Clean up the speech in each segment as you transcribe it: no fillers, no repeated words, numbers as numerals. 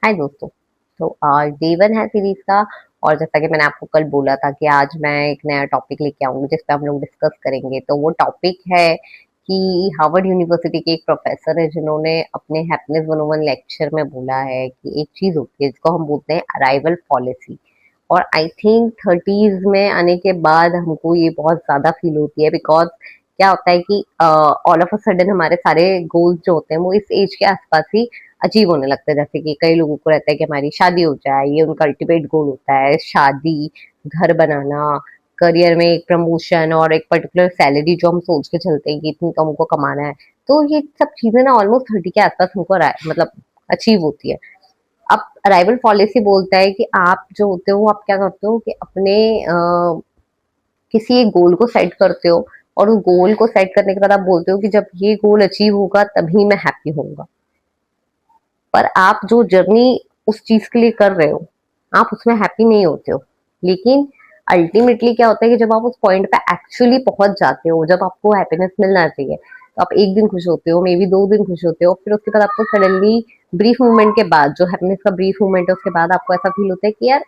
हाय दोस्तों। तो आज डे 1 है सीरीज का। और जैसा कि मैंने आपको कल बोला था कि आज मैं एक नया टॉपिक लेके आऊंगी जिस पे हम लोग डिस्कस करेंगे। तो वो टॉपिक है कि हार्वर्ड यूनिवर्सिटी के एक प्रोफेसर है जिन्होंने अपने हैप्पीनेस 101 लेक्चर में बोला है कि एक चीज होती है जिसको हम बोलते हैं अराइवल पॉलिसी। और आई थिंक 30s में आने के बाद हमको ये बहुत ज्यादा फील होती है, बिकॉज क्या होता है कि ऑल ऑफ अ सडन हमारे सारे गोल्स जो होते हैं वो इस एज के आसपास ही अचीव होने लगता है। जैसे कि कई लोगों को रहता है कि हमारी शादी हो जाए, ये उनका अल्टीमेट गोल होता है। शादी, घर बनाना, करियर में एक प्रमोशन और एक पर्टिकुलर सैलरी जो हम सोच के चलते हैं कि इतनी कम को कमाना है। तो ये सब चीजें ना ऑलमोस्ट 30 के आसपास हमको मतलब अचीव होती है। अब अराइवल पॉलिसी बोलता है कि आप जो होते हो वो आप क्या करते हो कि अपने किसी एक गोल को सेट करते हो, और उस गोल को सेट करने के बाद आप बोलते हो कि जब ये गोल अचीव होगा तभी मैं हैप्पी होऊंगा। पर आप जो जर्नी उस चीज के लिए कर रहे हो, आप उसमें हैप्पी नहीं होते हो। लेकिन अल्टीमेटली क्या होता है कि जब आप उस पॉइंट पे एक्चुअली पहुंच जाते हो, जब आपको हैप्पीनेस मिलना चाहिए, तो आप एक दिन खुश होते हो, मे बी 2 दिन खुश होते हो, फिर उसके बाद आपको सडनली ब्रीफ मोमेंट के बाद, जो हैप्पीनेस का ब्रीफ मोमेंट है, उसके बाद आपको ऐसा फील होता है कि यार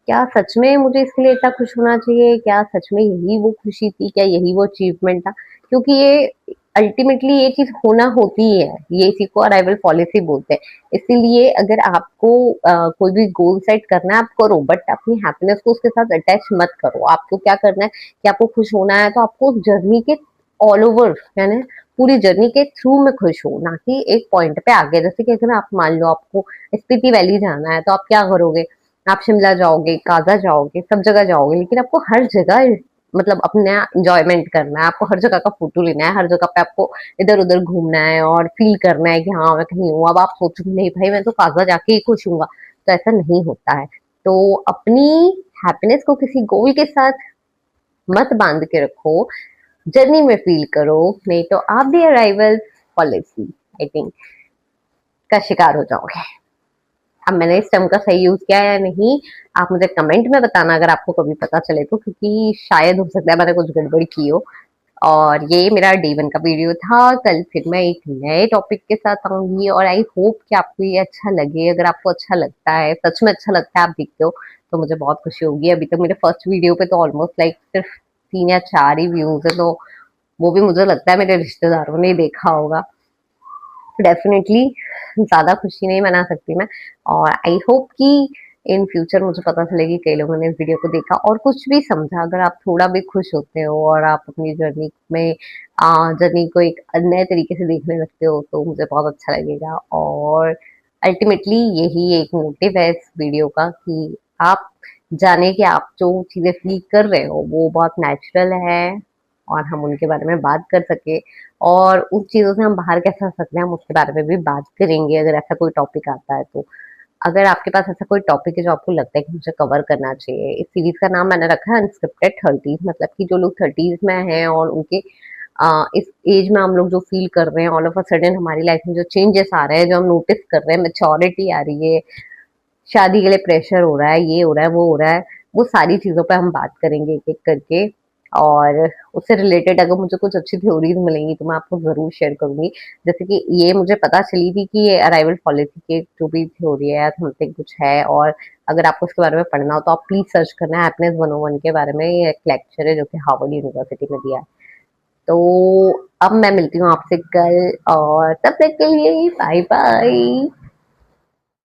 क्या सच में मुझे इसके लिए इतना खुश होना चाहिए? क्या सच में यही वो खुशी थी? क्या यही वो अचीवमेंट था? क्योंकि ये अल्टीमेटली ये चीज होना होती ही है। ये इसी को अराइवल पॉलिसी बोलते हैं। इसीलिए अगर आपको कोई भी गोल सेट करना है आप करो, बट अपनी हैप्पीनेस को उसके साथ अटैच मत करो। आपको क्या करना है कि आपको खुश होना है तो आपको उस जर्नी के ऑल ओवर, यानी पूरी जर्नी के थ्रू में खुश हो, ना कि एक पॉइंट पे आगे। जैसे कि अगर आप मान लो आपको स्पीति वैली जाना है तो आप क्या करोगे? आप शिमला जाओगे, काजा जाओगे, सब जगह जाओगे, लेकिन आपको हर जगह मतलब अपना एंजॉयमेंट करना है। आपको हर जगह का फोटो लेना है, हर जगह पे आपको इधर उधर घूमना है और फील करना है कि हाँ मैं कहीं हूँ। अब आप सोचोगे नहीं भाई मैं तो काजा जाके ही खुश हूँ, तो ऐसा नहीं होता है। तो अपनी हैप्पीनेस को किसी गोल के साथ मत बांध के रखो, जर्नी में फील करो, नहीं तो आप भी अराइवल पॉलिसी आई थिंक का शिकार हो जाओगे। अब मैंने इस टर्म का सही यूज किया है या नहीं, आप मुझे कमेंट में बताना अगर आपको कभी पता चले तो, क्योंकि शायद हो सकता है मैंने कुछ गड़बड़ की हो। और ये मेरा डे 1 का वीडियो था। कल फिर मैं एक नए टॉपिक के साथ आऊंगी, और आई होप कि आपको ये अच्छा लगे। अगर आपको अच्छा लगता है, सच में अच्छा लगता है, आप देखते हो, तो मुझे बहुत खुशी होगी। अभी तक मेरे फर्स्ट वीडियो पे तो ऑलमोस्ट लाइक सिर्फ 3 या 4 ही व्यूज है, तो वो भी मुझे लगता है मेरे रिश्तेदारों ने देखा होगा। डेफिनेटली ज्यादा खुशी नहीं मना सकती मैं। और आई होप कि इन फ्यूचर मुझे पता चलेगी कई लोगों ने इस वीडियो को देखा और कुछ भी समझा। अगर आप थोड़ा भी खुश होते हो और आप अपनी जर्नी में जर्नी को एक नए तरीके से देखने लगते हो, तो मुझे बहुत अच्छा लगेगा। और अल्टीमेटली यही एक मोटिव है इस वीडियो का कि आप जाने कि आप जो चीजें फील कर रहे हो वो बहुत नेचुरल है, और हम उनके बारे में बात कर सके, और उस चीजों से हम बाहर कैसे आ सकते हैं हम उसके बारे में भी बात करेंगे अगर ऐसा कोई टॉपिक आता है तो। अगर आपके पास ऐसा कोई टॉपिक है जो आपको लगता है कि मुझे कवर करना चाहिए, इस सीरीज का नाम मैंने रखा है अनस्क्रिप्टेड 30s। मतलब कि जो लोग 30s में हैं और उनके इस एज में हम लोग जो फील कर रहे हैं, ऑल ऑफ अ सडन हमारी लाइफ में जो चेंजेस आ रहे हैं, जो हम नोटिस कर रहे हैं, मेच्योरिटी आ रही है, शादी के लिए प्रेशर हो रहा है, ये हो रहा है, वो हो रहा है, वो सारी चीजों पे हम बात करेंगे एक एक करके। और उससे रिलेटेड अगर मुझे कुछ अच्छी थ्योरीज मिलेंगी तो मैं आपको जरूर शेयर करूंगी। जैसे कि ये मुझे पता चली थी कि ये अराइवल पॉलिसी की जो भी थ्योरी है या समथिंग कुछ है, और अगर आपको इसके बारे में पढ़ना हो तो आप प्लीज सर्च करना हैप्पीनेस 101 के बारे में। ये एक लेक्चर है जो कि हार्वर्ड यूनिवर्सिटी में दिया है। तो अब मैं मिलती हूँ आपसे कल, और तब तक के लिए बाय बाय।